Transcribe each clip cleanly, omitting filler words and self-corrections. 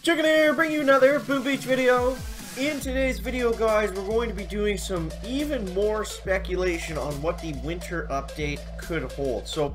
Chicken here, bring you another Boom Beach video. In today's video, guys, we're going to be doing some even more speculation on what the winter update could hold. So,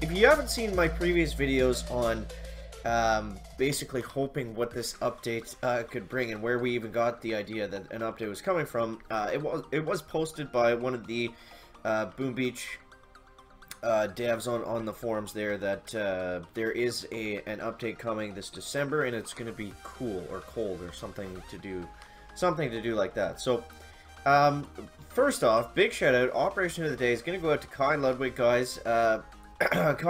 if you haven't seen my previous videos on basically hoping what this update could bring and where we even got the idea that an update was coming from, it was posted by one of the Boom Beach devs on the forums there that there is an update coming this December, and it's going to be cool or cold or something to do like that. So first off, big shout out, operation of the day is going to go out to Kai Ludwig, guys. Kai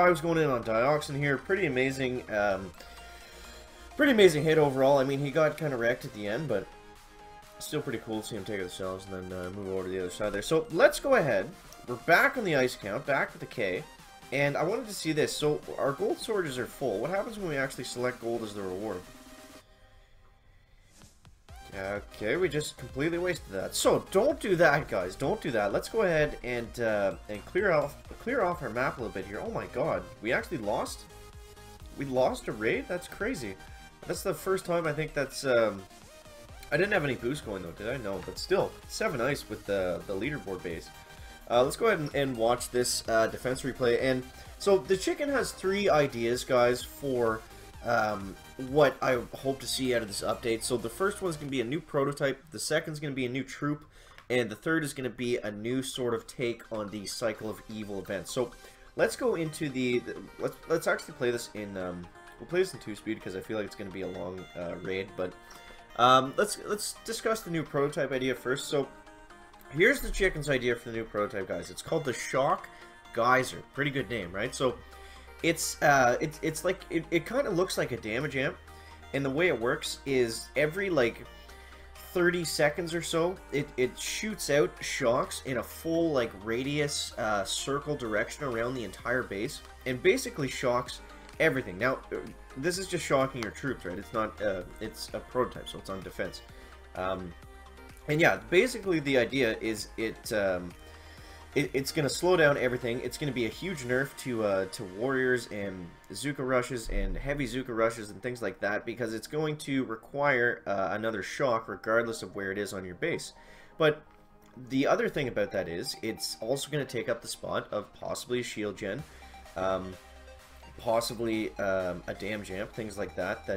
was going in on Dioxin here, pretty amazing hit overall. I mean, he got kind of wrecked at the end, but still pretty cool to see him take it themselves and then move over to the other side there. So let's go ahead. We're back on the ice count, back with the K, and I wanted to see this. So our gold storages are full. What happens when we actually select gold as the reward? Okay, we just completely wasted that. So don't do that, guys. Don't do that. Let's go ahead and clear off our map a little bit here. Oh my God, we actually lost. We lost a raid. That's crazy. That's the first time I think that's. I didn't have any boost going though, did I? No, but still 7 ice with the leaderboard base. Let's go ahead and watch this defense replay. And so the chicken has 3 ideas, guys, for what I hope to see out of this update. So the first one is going to be a new prototype, the second is going to be a new troop, and the third is going to be a new sort of take on the Cycle of Evil event. So let's go into let's actually play this in we'll play this in 2-speed because I feel like it's going to be a long raid. But let's discuss the new prototype idea first. So here's the chicken's idea for the new prototype, guys. It's called the Shock Geyser. Pretty good name, right? So it's like it kind of looks like a damage amp, and the way it works is every like 30 seconds or so, it shoots out shocks in a full like radius circle direction around the entire base, and basically shocks everything. Now, this is just shocking your troops, right? It's not it's a prototype, so it's on defense. And yeah, basically the idea is it's going to slow down everything. It's going to be a huge nerf to warriors and Zuka rushes and heavy Zuka rushes and things like that, because it's going to require another shock regardless of where it is on your base. But the other thing about that is it's also going to take up the spot of possibly a shield gen, possibly a damage amp, things like that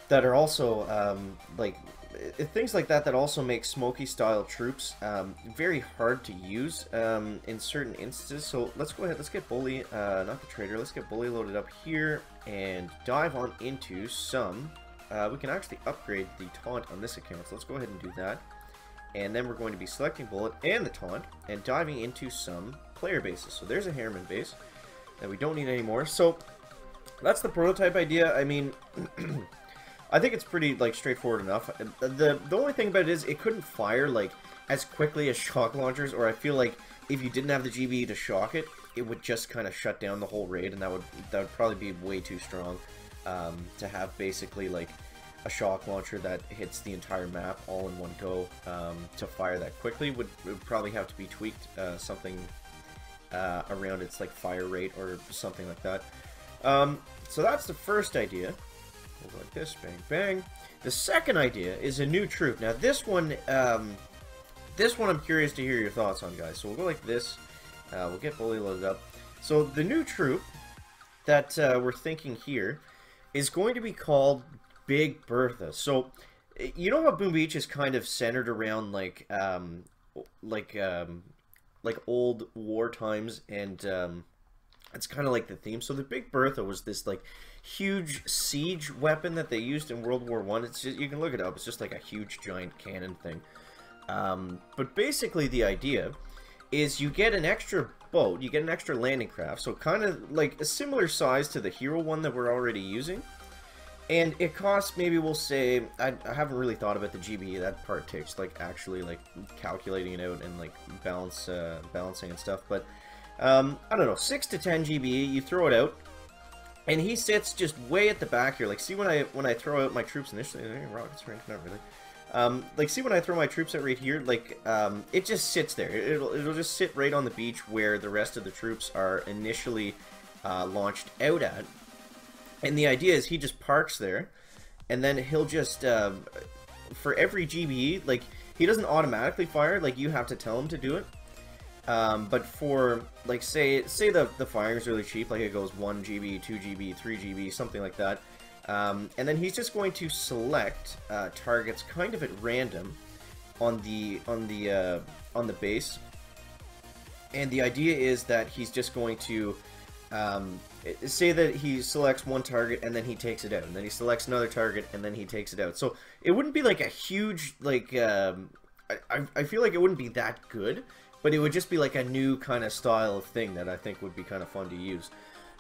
that are also like things like that also make smoky style troops very hard to use in certain instances. So let's go ahead, let's get Bully, not the Trader, let's get Bully loaded up here and dive on into some, we can actually upgrade the taunt on this account, so let's go ahead and do that. And then we're going to be selecting Bullet and the taunt and diving into some player bases. So there's a Harriman base that we don't need anymore. So that's the prototype idea. I mean, I think it's pretty like straightforward enough. The only thing about it is it couldn't fire like as quickly as shock launchers, or I feel like if you didn't have the GBE to shock it, it would just kind of shut down the whole raid, and that would probably be way too strong to have basically like a shock launcher that hits the entire map all in one go. To fire that quickly would probably have to be tweaked, something around its like fire rate or something like that. So that's the first idea. We'll go like this, bang, bang. The second idea is a new troop. Now this one I'm curious to hear your thoughts on, guys. So we'll go like this. We'll get Bully loaded up. So the new troop that we're thinking here is going to be called Big Bertha. So you know how Boom Beach is kind of centered around like old war times, and it's kind of like the theme. So the Big Bertha was this like huge siege weapon that they used in World War I. It's just, you can look it up. It's just like a huge giant cannon thing. But basically the idea is you get an extra boat, you get an extra landing craft, so kind of like a similar size to the hero one that we're already using. And it costs, maybe we'll say, I haven't really thought about the GBE. That part takes like actually like calculating it out and like balancing and stuff. But I don't know, 6 to 10 GBE. You throw it out, and he sits just way at the back here. Like, see when I throw out my troops initially, rockets range, not really. Like, see when I throw my troops out right here, like it just sits there. It'll just sit right on the beach where the rest of the troops are initially launched out at. And the idea is he just parks there, and then he'll just for every GBE, like he doesn't automatically fire, like you have to tell him to do it. But for like say the firing is really cheap, like it goes 1 GB, 2 GB, 3 GB, something like that. And then he's just going to select targets kind of at random on the base. And the idea is that he's just going to say that he selects one target and then he takes it out, and then he selects another target and then he takes it out. So it wouldn't be like a huge like I feel like it wouldn't be that good, but it would just be like a new kind of style of thing that I think would be kind of fun to use.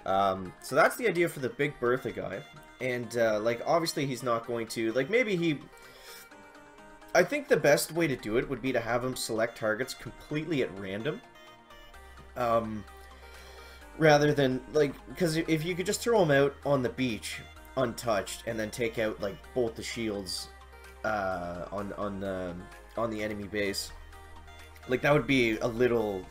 So that's the idea for the Big Bertha guy. And like obviously he's not going to like I think the best way to do it would be to have him select targets completely at random. Rather than, like, because if you could just throw him out on the beach untouched and then take out, like, both the shields on the enemy base, like, that would be a little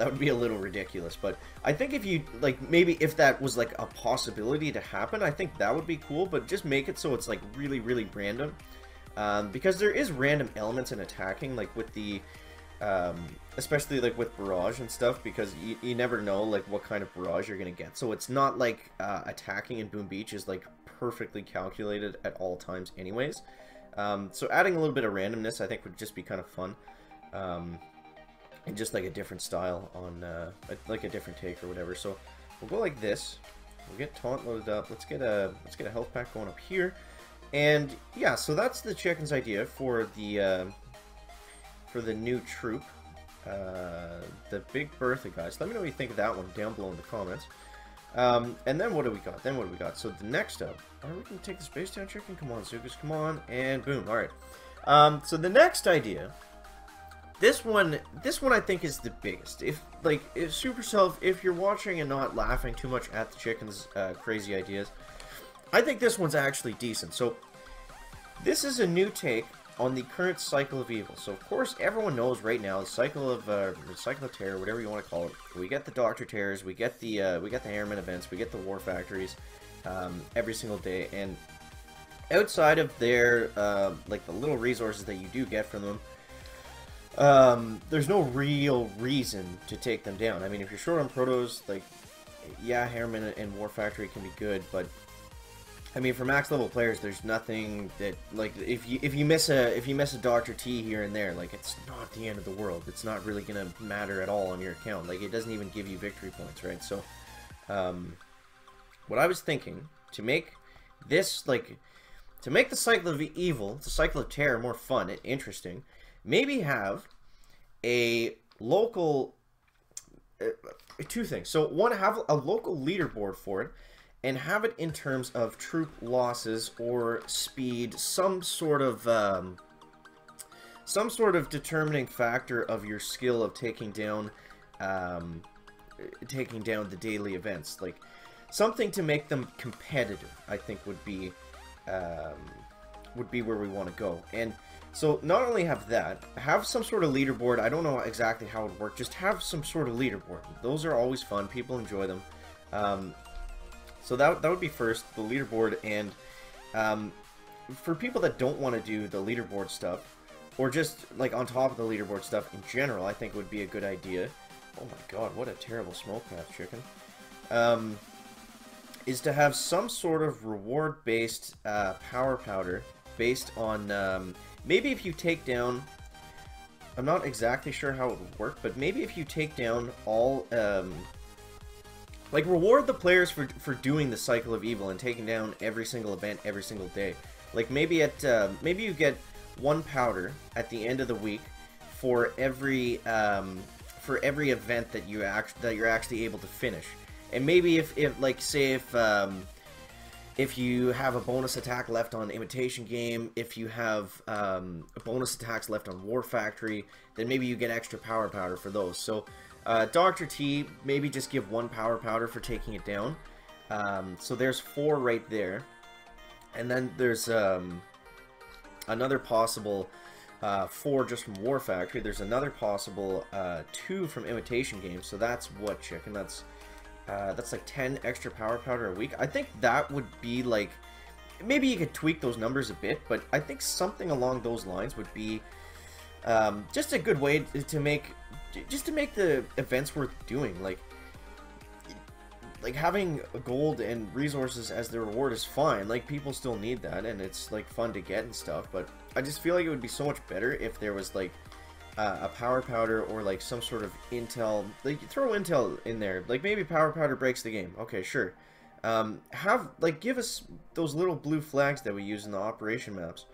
ridiculous. But I think if you, like, maybe if that was, like, a possibility to happen, I think that would be cool, but just make it so it's, like, really, really random. Because there is random elements in attacking, like, with the... especially like with barrage and stuff, because you never know like what kind of barrage you're gonna get. So it's not like attacking in Boom Beach is like perfectly calculated at all times anyways. So adding a little bit of randomness I think would just be kind of fun, and just like a different style on like a different take or whatever. So we'll go like this. We'll get taunt loaded up. Let's get a health pack going up here, and yeah, so that's the chicken's idea for the new troop, the Big Bertha guys. Let me know what you think of that one down below in the comments. And then what do we got? So the next up, are we going to take the space down chicken? Come on, Zukas, come on, and boom. All right. So the next idea, this one I think is the biggest. If Supercell, if you're watching and not laughing too much at the chicken's crazy ideas, I think this one's actually decent. So this is a new take on the current cycle of evil. So of course everyone knows right now the cycle of terror, whatever you want to call it. We get the Doctor Terrors, we get the Airman events, we get the War Factories every single day, and outside of their like the little resources that you do get from them, there's no real reason to take them down. I mean, if you're short on protos, like yeah, Airman and War Factory can be good, but I mean, for max level players, there's nothing that, like, if you miss a Dr. T here and there, like, it's not the end of the world. It's not really gonna matter at all on your account. Like, it doesn't even give you victory points, right? So, what I was thinking to make this, like, to make the cycle of evil, the cycle of terror, more fun and interesting, maybe have a local two things. So, one, have a local leaderboard for it, and have it in terms of troop losses or speed, some sort of determining factor of your skill of taking down the daily events, like something to make them competitive. I think would be where we want to go. And so not only have that, have some sort of leaderboard. I don't know exactly how it would work. Just have some sort of leaderboard. Those are always fun. People enjoy them. So that would be first, the leaderboard. And for people that don't want to do the leaderboard stuff, or just like on top of the leaderboard stuff in general, I think it would be a good idea. Oh my god, what a terrible smoke path, chicken. Is to have some sort of reward-based power powder based on maybe if you take down, I'm not exactly sure how it would work, but maybe if you take down all like, reward the players for doing the cycle of evil and taking down every single event every single day. Like, maybe maybe you get one powder at the end of the week for every event that you're actually able to finish. And maybe if like, say if you have a bonus attack left on Imitation Game, if you have bonus attacks left on War Factory, then maybe you get extra power powder for those. So Dr. T, maybe just give one power powder for taking it down. So there's 4 right there. And then there's another possible 4 just from War Factory. There's another possible 2 from Imitation Game. So that's what, chicken? That's like 10 extra power powder a week. I think that would be like, maybe you could tweak those numbers a bit, but I think something along those lines would be just a good way to make the events worth doing. Like having gold and resources as the reward is fine. Like, people still need that, and it's like fun to get and stuff. But I just feel like it would be so much better if there was like a power powder or like some sort of intel. Like, you throw intel in there. Like, maybe power powder breaks the game. Okay, sure. Give us those little blue flags that we use in the operation maps.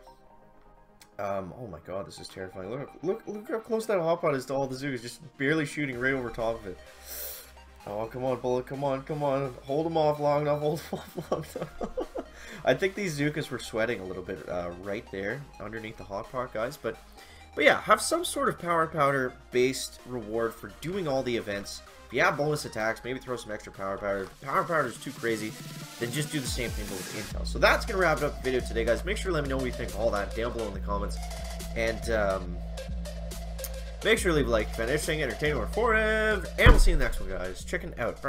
Oh my god, this is terrifying. Look how close that hotpot is to all the Zookas, just barely shooting right over top of it. Oh, come on, Bullet, come on, come on. Hold them off long enough, hold them off long enough. I think these Zookas were sweating a little bit right there, underneath the hotpot, guys. But yeah, have some sort of power powder based reward for doing all the events. If you have bonus attacks, maybe throw some extra power powder. If power powder is too crazy, then just do the same thing but with intel. So that's going to wrap it up the video today, guys. Make sure to let me know what you think of all that down below in the comments. And make sure to leave a like if anything entertaining or informative. And we'll see you in the next one, guys. Checking out.